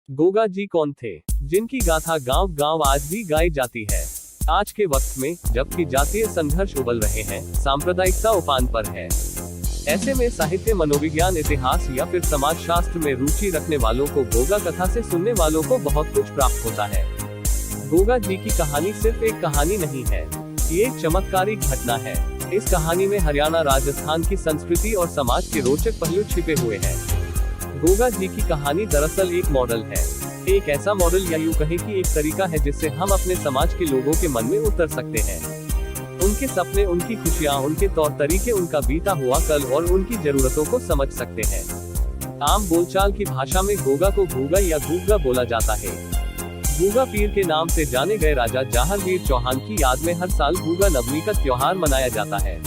गोगा जी कौन थे, जिनकी गाथा गांव गांव आज भी गाई जाती है। आज के वक्त में जबकि जातीय संघर्ष उबल रहे हैं, सांप्रदायिकता उफान पर है। ऐसे में साहित्य, मनोविज्ञान, इतिहास या फिर समाज शास्त्र में रुचि रखने वालों को गोगा कथा से सुनने वालों को बहुत कुछ प्राप्त होता है। गोगा जी की कहानी सिर्फ एक कहानी नहीं है, ये एक चमत्कारी घटना है। इस कहानी में हरियाणा, राजस्थान की संस्कृति और समाज के रोचक पहलू छिपे हुए हैं। गोगा जी की कहानी दरअसल एक मॉडल है, एक ऐसा मॉडल या यूं कहें कि एक तरीका है जिससे हम अपने समाज के लोगों के मन में उतर सकते हैं। उनके सपने, उनकी खुशियां, उनके तौर तरीके, उनका बीता हुआ कल और उनकी जरूरतों को समझ सकते हैं। आम बोलचाल की भाषा में गोगा को गूगा या गूगा बोला जाता है। गूगा पीर के नाम से जाने गए राजा जहांगीर चौहान की याद में हर साल गूगा नवमी का त्योहार मनाया जाता है।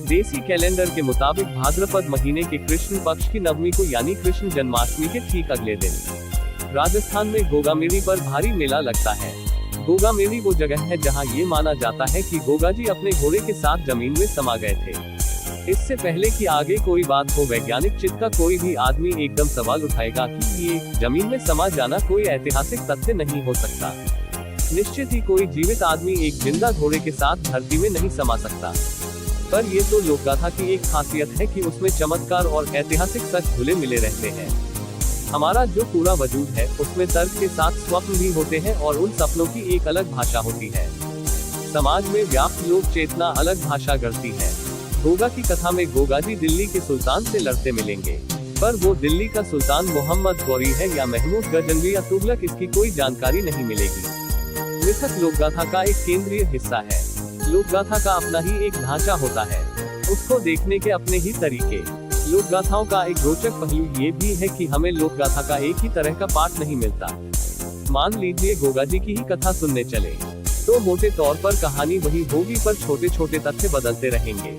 देसी कैलेंडर के मुताबिक भाद्रपद महीने के कृष्ण पक्ष की नवमी को यानी कृष्ण जन्माष्टमी के ठीक अगले दिन राजस्थान में गोगा मेड़ी पर भारी मेला लगता है। गोगा मेड़ी वो जगह है जहां ये माना जाता है कि गोगा जी अपने घोड़े के साथ जमीन में समा गए थे। इससे पहले कि आगे कोई बात हो, वैज्ञानिक चित्त का कोई भी आदमी एकदम सवाल उठाएगा कि ये जमीन में समा जाना कोई ऐतिहासिक तथ्य नहीं हो सकता। निश्चित ही कोई जीवित आदमी एक जिंदा घोड़े के साथ धरती में नहीं समा सकता। पर ये तो लोकगाथा की एक खासियत है कि उसमें चमत्कार और ऐतिहासिक सच घुले मिले रहते हैं। हमारा जो पूरा वजूद है उसमें तर्क के साथ स्वप्न भी होते हैं और उन सपनों की एक अलग भाषा होती है। समाज में व्याप्त लोक चेतना अलग भाषा गढ़ती है। गोगा की कथा में गोगा जी दिल्ली के सुल्तान से लड़ते मिलेंगे, पर वो दिल्ली का सुल्तान मोहम्मद गौरी है या महमूद गजनवी या तुगलक, इसकी कोई जानकारी नहीं मिलेगी। मिथक लोकगाथा का एक केंद्रीय हिस्सा है। लोकगाथा का अपना ही एक ढांचा होता है, उसको देखने के अपने ही तरीके। लोकगाथाओं का एक रोचक पहलू ये भी है कि हमें लोकगाथा का एक ही तरह का पाठ नहीं मिलता। मान लीजिए गोगा जी की ही कथा सुनने चले, तो मोटे तौर पर कहानी वही होगी, पर छोटे छोटे तथ्य बदलते रहेंगे।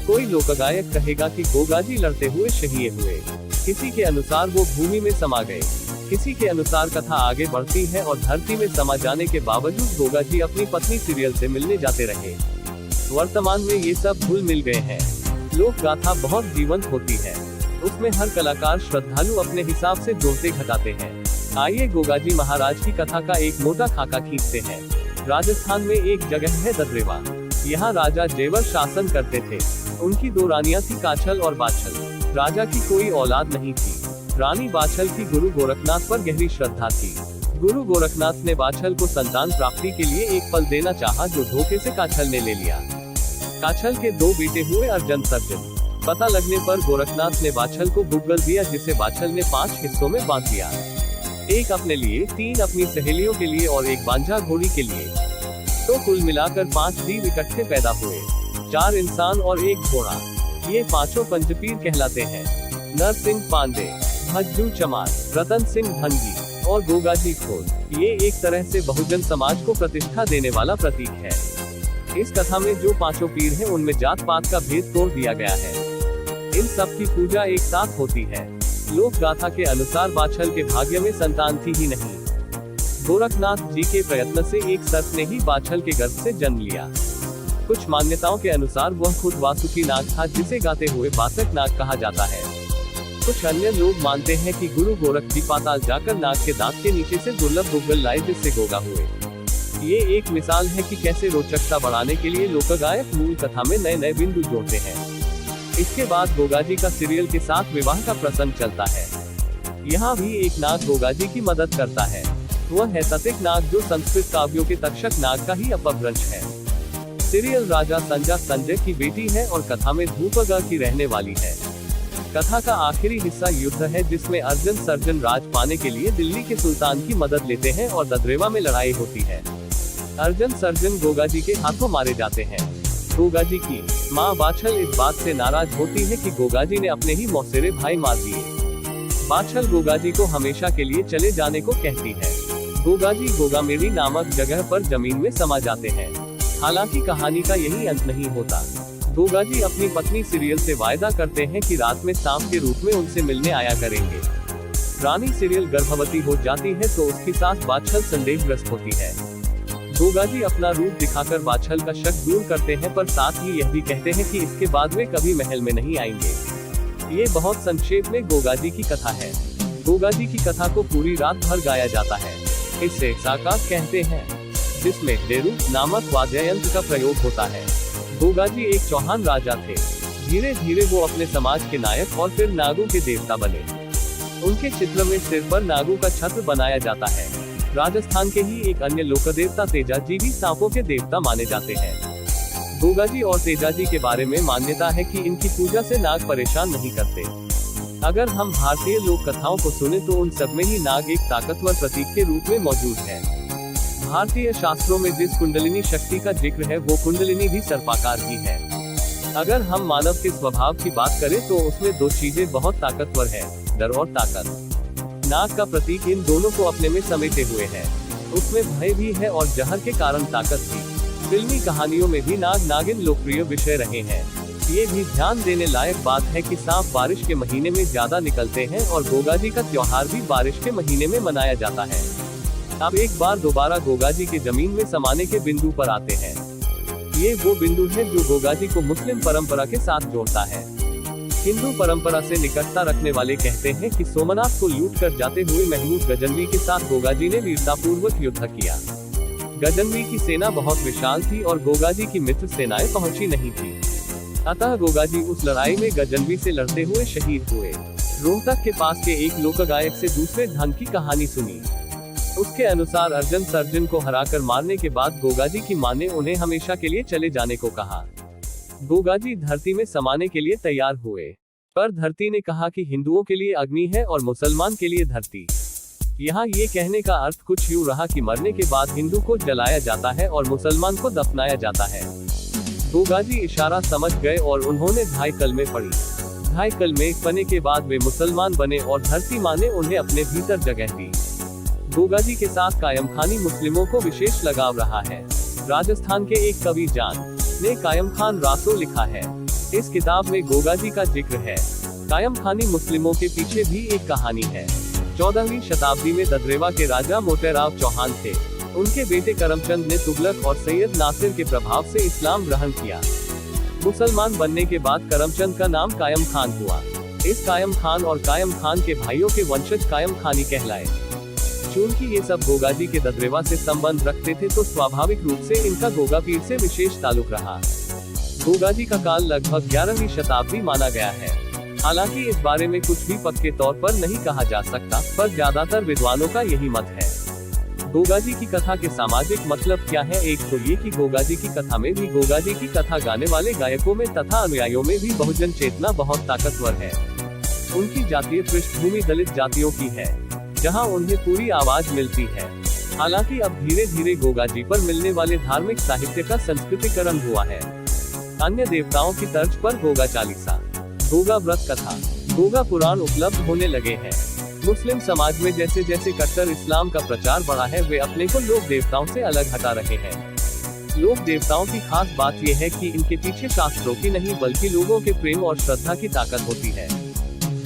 कोई लोकगायक कहेगा कि गोगा जी लड़ते हुए शहीद हुए, किसी के अनुसार वो भूमि में समा गए, किसी के अनुसार कथा आगे बढ़ती है और धरती में समा जाने के बावजूद गोगा जी अपनी पत्नी सीरियल से मिलने जाते रहे। वर्तमान में ये सब भूल मिल गए हैं। लोक गाथा बहुत जीवंत होती है, उसमें हर कलाकार श्रद्धालु अपने हिसाब से जोड़ते घटाते हैं। आइए गोगा जी महाराज की कथा का एक मोटा खाका खींचते हैं। राजस्थान में एक जगह है ददरेवा, यहाँ राजा जेवर शासन करते थे। उनकी दो रानियां थी, काछल और बाछल। राजा की कोई औलाद नहीं थी। रानी बाछल की गुरु गोरखनाथ पर गहरी श्रद्धा थी। गुरु गोरखनाथ ने बाछल को संतान प्राप्ति के लिए एक फल देना चाहा, जो धोखे से काछल ने ले लिया। काछल के दो बेटे हुए, अर्जन सर्जन। पता लगने पर गोरखनाथ ने बाछल को गुग्गल दिया, जिसे बाछल ने 5 हिस्सों में बांट दिया। एक अपने लिए, 3 अपनी सहेलियों के लिए और एक बांझा घोड़ी के लिए। तो कुल मिलाकर 5 जीव इकट्ठे पैदा हुए, 4 इंसान और 1 घोड़ा। ये पांचों पंचपीर कहलाते हैं। नरसिंह पांडे, भज्जू चमार, रतन सिंह भंगी और गोगाजी खोज। ये एक तरह से बहुजन समाज को प्रतिष्ठा देने वाला प्रतीक है। इस कथा में जो पांचों पीर हैं, उनमें जात पात का भेद तोड़ दिया गया है। इन सब की पूजा एक साथ होती है। लोक गाथा के अनुसार बाछल के भाग्य में संतान थी ही नहीं। गोरखनाथ जी के प्रयत्न से एक सर्प ने ही बाछल के गर्भ से जन्म लिया। कुछ मान्यताओं के अनुसार वह खुद वासुकी नाग था, जिसे गाते हुए बासक नाग कहा जाता है। कुछ अन्य लोग मानते हैं कि गुरु गोरख जी पाताल जाकर नाग के दांत के नीचे से दुर्लभ गुग्गल लाए, जिससे गोगा हुए। ये एक मिसाल है कि कैसे रोचकता बढ़ाने के लिए लोकगायक मूल कथा में नए नए बिंदु जोड़ते हैं। इसके बाद गोगा जी का सीरियल के साथ विवाह का प्रसंग चलता है। यहाँ भी एक नाग गोगा जी की मदद करता है। वह है ततिक नाग, जो संस्कृत काव्यों के तक्षक नाग का ही अपभ्रंश है। सीरियल राजा संजा संजय की बेटी है और कथा में धूपगा की रहने वाली है। कथा का आखिरी हिस्सा युद्ध है, जिसमें अर्जन सर्जन राज पाने के लिए दिल्ली के सुल्तान की मदद लेते हैं और ददरेवा में लड़ाई होती है। अर्जन सर्जन गोगा जी के हाथों मारे जाते हैं। गोगा जी की मां बाछल इस बात से नाराज होती है कि गोगा जी ने अपने ही मौसेरे भाई मार दिए। बाछल गोगा जी को हमेशा के लिए चले जाने को कहती है। गोगा जी गोगा मेड़ी नामक जगह पर जमीन में समा जाते हैं। हालांकि कहानी का यही अंत नहीं होता। गोगा जी अपनी पत्नी सीरियल से वायदा करते हैं कि रात में सांप के रूप में उनसे मिलने आया करेंगे। रानी सीरियल गर्भवती हो जाती है, तो उसकी सास बाछल संदेहग्रस्त होती है। गोगा जी अपना रूप दिखाकर बाछल का शक दूर करते हैं, पर साथ ही यह भी कहते हैं कि इसके बाद वे कभी महल में नहीं आएंगे। ये बहुत संक्षेप में गोगा जी की कथा है। गोगा जी की कथा को पूरी रात भर गाया जाता है। इसे साका कहते हैं, जिसमें डेरू नामक वाद्य यंत्र का प्रयोग होता है। गोगा जी एक चौहान राजा थे। धीरे धीरे वो अपने समाज के नायक और फिर नागों के देवता बने। उनके चित्र में सिर पर नागों का छत्र बनाया जाता है। राजस्थान के ही एक अन्य लोक देवता तेजा जी भी सांपों के देवता माने जाते हैं। गोगा जी और तेजा जी के बारे में मान्यता है कि इनकी पूजा से नाग परेशान नहीं करते। अगर हम भारतीय लोक कथाओं को सुने तो उन सब में ही नाग एक ताकतवर प्रतीक के रूप में मौजूद है। भारतीय शास्त्रों में जिस कुंडलिनी शक्ति का जिक्र है वो कुंडलिनी भी सर्पाकार ही है। अगर हम मानव के स्वभाव की बात करें तो उसमें दो चीजें बहुत ताकतवर है, डर और ताकत। नाग का प्रतीक इन दोनों को अपने में समेटे हुए है। उसमें भय भी है और जहर के कारण ताकत भी। फिल्मी कहानियों में भी नाग नागिन लोकप्रिय विषय रहे हैं। ये भी ध्यान देने लायक बात है कि सांप बारिश के महीने में ज्यादा निकलते हैं और गोगा जी का त्योहार भी बारिश के महीने में मनाया जाता है। अब एक बार दोबारा गोगा जी के जमीन में समाने के बिंदु पर आते हैं। ये वो बिंदु है जो गोगा जी को मुस्लिम परंपरा के साथ जोड़ता है। हिंदू परंपरा से निकटता रखने वाले कहते हैं कि सोमनाथ को लूट कर जाते हुए महमूद गजनवी के साथ गोगा जी ने वीरतापूर्वक युद्ध किया। गजनवी की सेना बहुत विशाल थी और गोगा जी की मित्र सेनाएं पहुंची नहीं थी। अतः गोगा जी उस लड़ाई में गजनवी से लड़ते हुए शहीद हुए। रोहतक के पास के एक लोक गायक से दूसरे ढंग की कहानी सुनी। उसके अनुसार अर्जुन सर्जन को हराकर मारने के बाद गोगा जी की मां ने उन्हें हमेशा के लिए चले जाने को कहा। गोगा जी धरती में समाने के लिए तैयार हुए, पर धरती ने कहा कि हिंदुओं के लिए अग्नि है और मुसलमान के लिए धरती। यहाँ ये कहने का अर्थ कुछ यूँ रहा कि मरने के बाद हिंदू को जलाया जाता है और मुसलमान को दफनाया जाता है। गोगा जी इशारा समझ गए और उन्होंने 2 कलमे पढ़ी। 2 कलमे पढ़ने के बाद वे मुसलमान बने और धरती माँ ने उन्हें अपने भीतर जगह दी। गोगा जी के साथ कायम खानी मुस्लिमों को विशेष लगाव रहा है। राजस्थान के एक कवि जान ने कायम खान रासो लिखा है। इस किताब में गोगा जी का जिक्र है। कायम खानी मुस्लिमों के पीछे भी एक कहानी है। 14वीं शताब्दी में ददरेवा के राजा मोटेराव चौहान थे। उनके बेटे करमचंद ने तुगलक और सैयद नासिर के प्रभाव से इस्लाम ग्रहण किया। मुसलमान बनने के बाद करमचंद का नाम कायम खान हुआ। इस कायम खान और कायम खान के भाइयों के वंशज कायम खानी कहलाए। चूंकि ये सब गोगा जी के ददरेवा से संबंध रखते थे तो स्वाभाविक रूप से इनका गोगा पीर से विशेष ताल्लुक रहा। गोगा जी का काल लगभग 11वीं शताब्दी माना गया है। हालांकि इस बारे में कुछ भी पक्के तौर पर नहीं कहा जा सकता, पर ज्यादातर विद्वानों का यही मत है। गोगा जी की कथा के सामाजिक मतलब क्या है? एक तो ये कि गोगा जी की कथा में भी गोगा जी की कथा गाने वाले गायकों में तथा अनुयायियों में भी बहुजन चेतना बहुत ताकतवर है। उनकी जातीय पृष्ठभूमि दलित जातियों की है, जहां उन्हें पूरी आवाज मिलती है। हालांकि अब धीरे धीरे गोगा जी पर मिलने वाले धार्मिक साहित्य का संस्कृतिकरण हुआ है। अन्य देवताओं की तर्ज पर गोगा चालीसा, गोगा व्रत कथा, गोगा पुराण उपलब्ध होने लगे हैं। मुस्लिम समाज में जैसे जैसे कट्टर इस्लाम का प्रचार बढ़ा है, वे अपने को लोक देवताओं से अलग हटा रहे हैं। लोक देवताओं की खास बात यह है कि इनके पीछे शास्त्रों की नहीं बल्कि लोगों के प्रेम और श्रद्धा की ताकत होती है।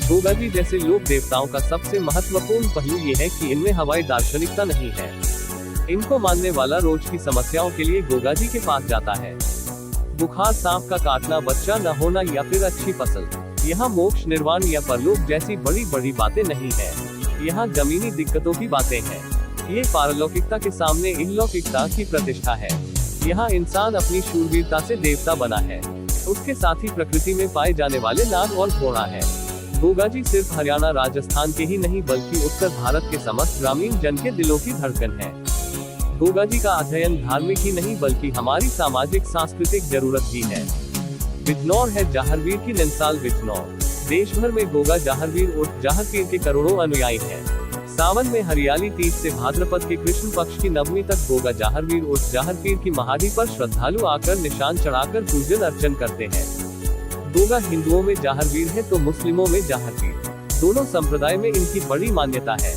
गोगा जी जैसे लोक देवताओं का सबसे महत्वपूर्ण पहलू ये है कि इनमें हवाई दार्शनिकता नहीं है। इनको मानने वाला रोज की समस्याओं के लिए गोगा जी के पास जाता है। बुखार, सांप का काटना, बच्चा न होना या फिर अच्छी फसल। यहाँ मोक्ष, निर्वाण या परलोक जैसी बड़ी बड़ी बातें नहीं है। यहाँ जमीनी दिक्कतों की बातें हैं। ये पारलौकिकता के सामने इहलौकिकता की प्रतिष्ठा है। यहाँ इंसान अपनी शूरवीरता से देवता बना है। उसके साथ ही प्रकृति में पाए जाने वाले नाग और घोड़ा है। गोगा जी सिर्फ हरियाणा राजस्थान के ही नहीं बल्कि उत्तर भारत के समस्त ग्रामीण जन के दिलों की धड़कन है। गोगा जी का अध्ययन धार्मिक ही नहीं बल्कि हमारी सामाजिक सांस्कृतिक जरूरत भी है। बिजनौर है जाहरवीर की नंसाल बिजनौर। देश भर में गोगा जाहरवीर उर्फ जाहरपीर के करोड़ों अनुयायी हैं। सावन में हरियाली तीज से भाद्रपद के कृष्ण पक्ष की नवमी तक गोगा जाहरवीर उर्फ जाहरपीर की महाडी पर श्रद्धालु आकर निशान चढ़ाकर पूजन अर्चन करते हैं। गोगा हिंदुओं में जाहरवीर है तो मुस्लिमों में जाहरपीर। दोनों संप्रदाय में इनकी बड़ी मान्यता है।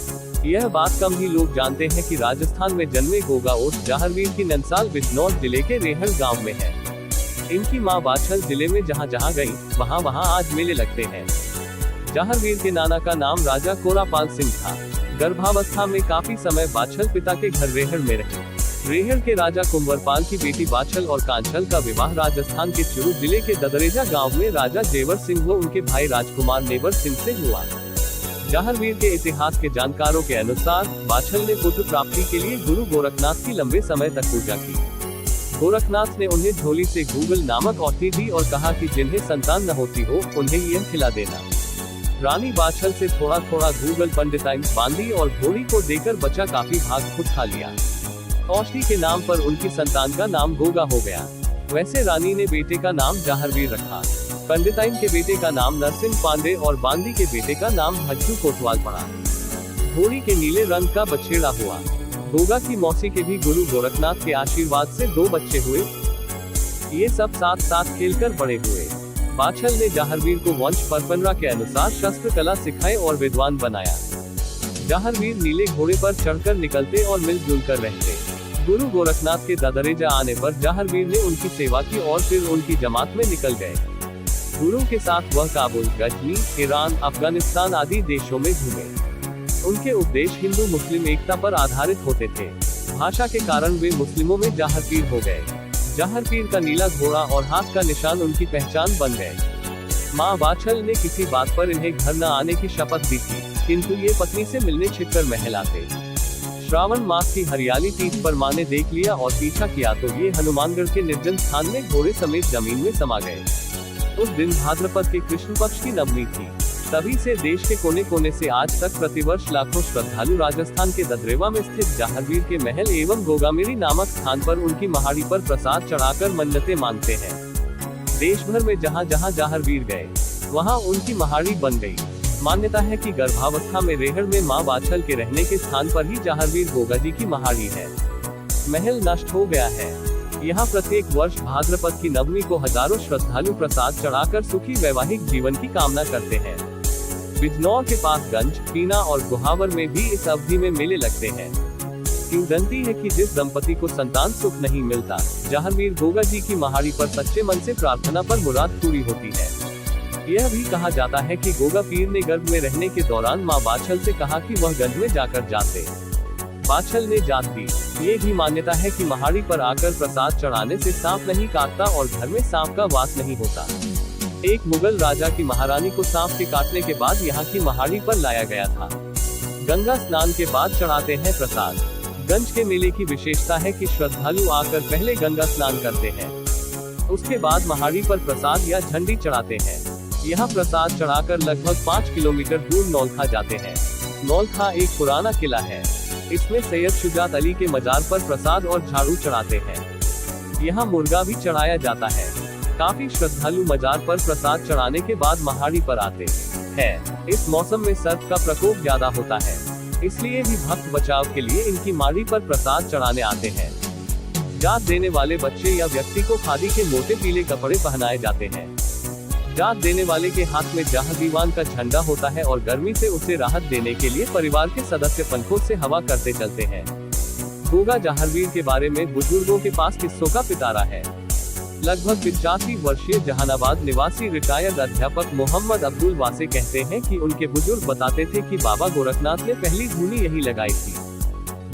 यह बात कम ही लोग जानते हैं कि राजस्थान में जन्मे गोगा उर्फ जाहरवीर की नंसाल बिजनौर जिले के रेहड़ गांव में है। इनकी मां बाछल जिले में जहां जहां गई वहां वहां आज मेले लगते हैं। जाहरवीर के नाना का नाम राजा कोरापाल सिंह था। गर्भावस्था में काफी समय बाछल पिता के घर रेहड़ में रहे। रेहड़ के राजा कुंवरपाल की बेटी बाछल और कांचल का विवाह राजस्थान के चुरू जिले के ददरेजा गांव में राजा जेवर सिंह व उनके भाई राजकुमार नेवर सिंह से हुआ। जाहरवीर के इतिहास के जानकारों के अनुसार बाछल ने पुत्र प्राप्ति के लिए गुरु गोरखनाथ की लंबे समय तक पूजा की। गोरखनाथ ने उन्हें झोली से गूगल नामक औषधि दी और कहा कि जिन्हें संतान न होती हो उन्हें यह खिला देना। रानी बाछल से थोड़ा थोड़ा गूगल पंडिताई बांधी और घोड़ी को देकर बच्चा काफी भाग खुद खा लिया। औषधि के नाम पर उनकी संतान का नाम गोगा हो गया। वैसे रानी ने बेटे का नाम जाहरवीर रखा। पंडिताइन के बेटे का नाम नरसिंह पांडे और बांदी के बेटे का नाम भज्जू कोतवाल पड़ा। घोड़ी के नीले रंग का बछेड़ा हुआ। गोगा की मौसी के भी गुरु गोरखनाथ के आशीर्वाद से 2 बच्चे हुए। ये सब साथ साथ खेलकर बड़े हुए। बाछल ने जाहरवीर को वंश परंपरा के अनुसार शस्त्र कला सिखाए और विद्वान बनाया। जाहरवीर नीले घोड़े पर चढ़कर निकलते और मिलजुल कर रहते। गुरु गोरखनाथ के ददरेजा आने पर जाहरवीर ने उनकी सेवा की और फिर उनकी जमात में निकल गए। गुरु के साथ वह काबुल, गजनी, ईरान, अफगानिस्तान आदि देशों में घूमे। उनके उपदेश हिंदू मुस्लिम एकता पर आधारित होते थे। भाषा के कारण वे मुस्लिमों में जाहरपीर हो गए। जाहरपीर का नीला घोड़ा और हाथ का निशान उनकी पहचान बन गए। माँ बाछल ने किसी बात पर इन्हें घर न आने की शपथ दी थी, किंतु ये पत्नी से मिलने छिपकर महल आते। श्रावण मास की हरियाली तीज पर माँ ने देख लिया और पीछा किया तो ये हनुमानगढ़ के निर्जन स्थान में घोड़े समेत जमीन में समा गए। उस दिन भाद्रपद के कृष्ण पक्ष की नवमी थी। तभी से देश के कोने कोने से आज तक प्रतिवर्ष लाखों श्रद्धालु राजस्थान के ददरेवा में स्थित जाहरवीर के महल एवं गोगामेरी नामक स्थान पर उनकी महाड़ी पर प्रसाद चढ़ाकर मन्नतें मांगते हैं। देश भर में जहाँ जहाँ जाहरवीर गए वहाँ उनकी महाड़ी बन गई। मान्यता है कि गर्भावस्था में रेहड़ में मां बाछल के रहने के स्थान पर ही जाहरवीर गोगा जी की महाड़ी है। महल नष्ट हो गया है। यहाँ प्रत्येक वर्ष भाद्रपद की नवमी को हजारों श्रद्धालु प्रसाद चढ़ाकर सुखी वैवाहिक जीवन की कामना करते हैं। बिजनौर के पास गंज, पीना और गुहावर में भी इस अवधि में मेले लगते हैं। किंवदंती है कि जिस दंपति को संतान सुख नहीं मिलता, जाहरवीर गोगा जी की महाड़ी पर सच्चे मन से प्रार्थना पर मुराद पूरी होती है। यह भी कहा जाता है कि गोगा पीर ने गर्भ में रहने के दौरान मां बाछल से कहा कि वह गंज में जाकर जाते। बाछल ने जात दी। ये भी मान्यता है कि महाड़ी पर आकर प्रसाद चढ़ाने से सांप नहीं काटता और घर में सांप का वास नहीं होता। एक मुगल राजा की महारानी को सांप के काटने के बाद यहाँ की महाड़ी पर लाया गया था। गंगा स्नान के बाद चढ़ाते हैं प्रसाद। गंज के मेले की विशेषता है कि श्रद्धालु आकर पहले गंगा स्नान करते हैं, उसके बाद महाड़ी पर प्रसाद या झंडी चढ़ाते हैं। यहाँ प्रसाद चढ़ाकर लगभग 5 किलोमीटर दूर नौलखा जाते हैं। नौलखा एक पुराना किला है। इसमें सैयद शुजात अली के मजार पर प्रसाद और झाड़ू चढ़ाते हैं। यहाँ मुर्गा भी चढ़ाया जाता है। काफी श्रद्धालु मजार पर प्रसाद चढ़ाने के बाद महाड़ी पर आते हैं। इस मौसम में सर्प का प्रकोप ज्यादा होता है, इसलिए भी भक्त बचाव के लिए इनकी माड़ी पर प्रसाद चढ़ाने आते हैं। जात देने वाले बच्चे या व्यक्ति को खादी के मोटे पीले कपड़े पहनाए जाते हैं। जात देने वाले के हाथ में जाह दीवान का झंडा होता है और गर्मी से उसे राहत देने के लिए परिवार के सदस्य पंखों से हवा करते चलते हैं। गोगा जाहरवीर के बारे में बुजुर्गों के पास किस्सों का पिटारा है। लगभग 85 वर्षीय जहानाबाद निवासी रिटायर्ड अध्यापक मोहम्मद अब्दुल वासे कहते हैं कि उनके बुजुर्ग बताते थे कि बाबा गोरखनाथ ने पहली धूनी यही लगाई थी।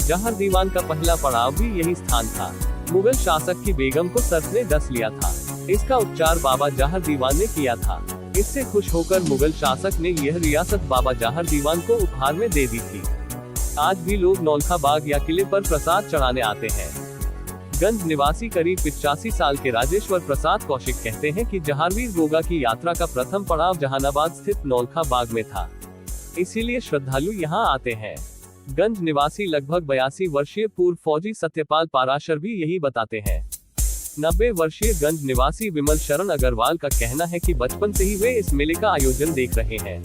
जाहर दीवान का पहला पड़ाव भी यही स्थान था। मुगल शासक की बेगम को सर्प ने डस लिया था। इसका उपचार बाबा जाहर दीवान ने किया था। इससे खुश होकर मुगल शासक ने यह रियासत बाबा जाहर दीवान को उपहार में दे दी थी। आज भी लोग नौलखा बाग या किले पर प्रसाद चढ़ाने आते हैं। गंज निवासी करीब 85 साल के राजेश्वर प्रसाद कौशिक कहते हैं कि जाहरवीर गोगा की यात्रा का प्रथम पड़ाव जहानाबाद स्थित नौलखा बाग में था, इसीलिए श्रद्धालु यहाँ आते हैं। गंज निवासी लगभग 82 वर्षीय पूर्व फौजी सत्यपाल पाराशर भी यही बताते हैं। 90 वर्षीय गंज निवासी विमल शरण अग्रवाल का कहना है कि बचपन से ही वे इस मेले का आयोजन देख रहे हैं।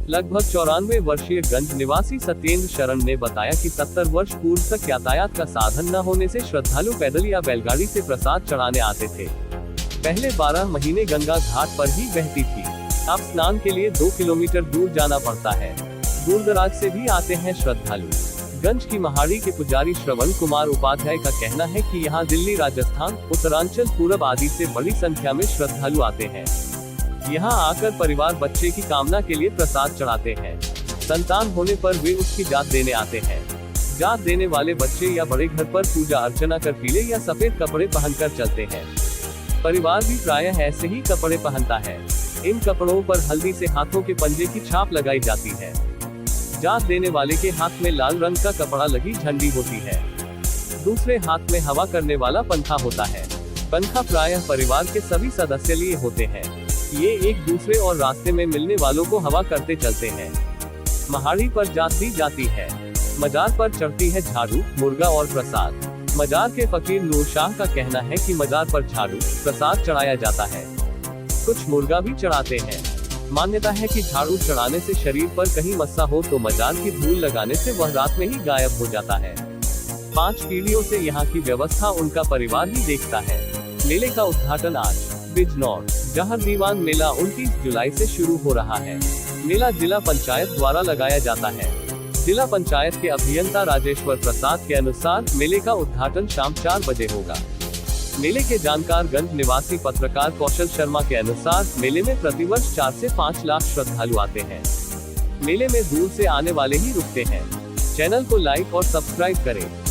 लगभग 94 वर्षीय गंज निवासी सत्येंद्र शरण ने बताया कि 70 वर्ष पूर्व तक यातायात का साधन न होने से श्रद्धालु पैदल या बैलगाड़ी से प्रसाद चढ़ाने आते थे। पहले 12 महीने गंगा घाट पर ही बहती थी। अब स्नान के लिए 2 किलोमीटर दूर जाना पड़ता है। दूर दराज से भी आते हैं श्रद्धालु। गंज की महाड़ी के पुजारी श्रवण कुमार उपाध्याय का कहना है कि यहाँ दिल्ली, राजस्थान, उत्तरांचल, पूरब आदि से बड़ी संख्या में श्रद्धालु आते हैं। यहाँ आकर परिवार बच्चे की कामना के लिए प्रसाद चढ़ाते हैं। संतान होने पर वे उसकी जात देने आते हैं। जात देने वाले बच्चे या बड़े घर पर पूजा अर्चना कर पीले या सफेद कपड़े पहनकर चलते हैं। परिवार भी प्रायः ऐसे ही कपड़े पहनता है। इन कपड़ों पर हल्दी से हाथों के पंजे की छाप लगाई जाती है। जात देने वाले के हाथ में लाल रंग का कपड़ा लगी झंडी होती है। दूसरे हाथ में हवा करने वाला पंखा होता है। पंखा प्रायः परिवार के सभी सदस्य लिए होते हैं। ये एक दूसरे और रास्ते में मिलने वालों को हवा करते चलते हैं। महाड़ी पर जात दी जाती है। मजार पर चढ़ती है झाड़ू, मुर्गा और प्रसाद। मजार के फकीर नूर शाह का कहना है कि मजार पर झाड़ू, प्रसाद चढ़ाया जाता है। कुछ मुर्गा भी चढ़ाते हैं। मान्यता है कि झाड़ू चढ़ाने से शरीर पर कहीं मस्सा हो तो मजार की धूल लगाने से वह रात में ही गायब हो जाता है। 5 पीढ़ियों से यहाँ की व्यवस्था उनका परिवार ही देखता है। मेले का उद्घाटन आज बिजनौर जहर दीवान मेला 29 जुलाई से शुरू हो रहा है। मेला जिला पंचायत द्वारा लगाया जाता है। जिला पंचायत के अभियंता राजेश्वर प्रसाद के अनुसार मेले का उद्घाटन शाम 4 बजे होगा। मेले के जानकार गंज निवासी पत्रकार कौशल शर्मा के अनुसार मेले में प्रतिवर्ष 4 से 5 लाख श्रद्धालु आते हैं। मेले में दूर से आने वाले ही रुकते हैं। चैनल को लाइक और सब्सक्राइब करें।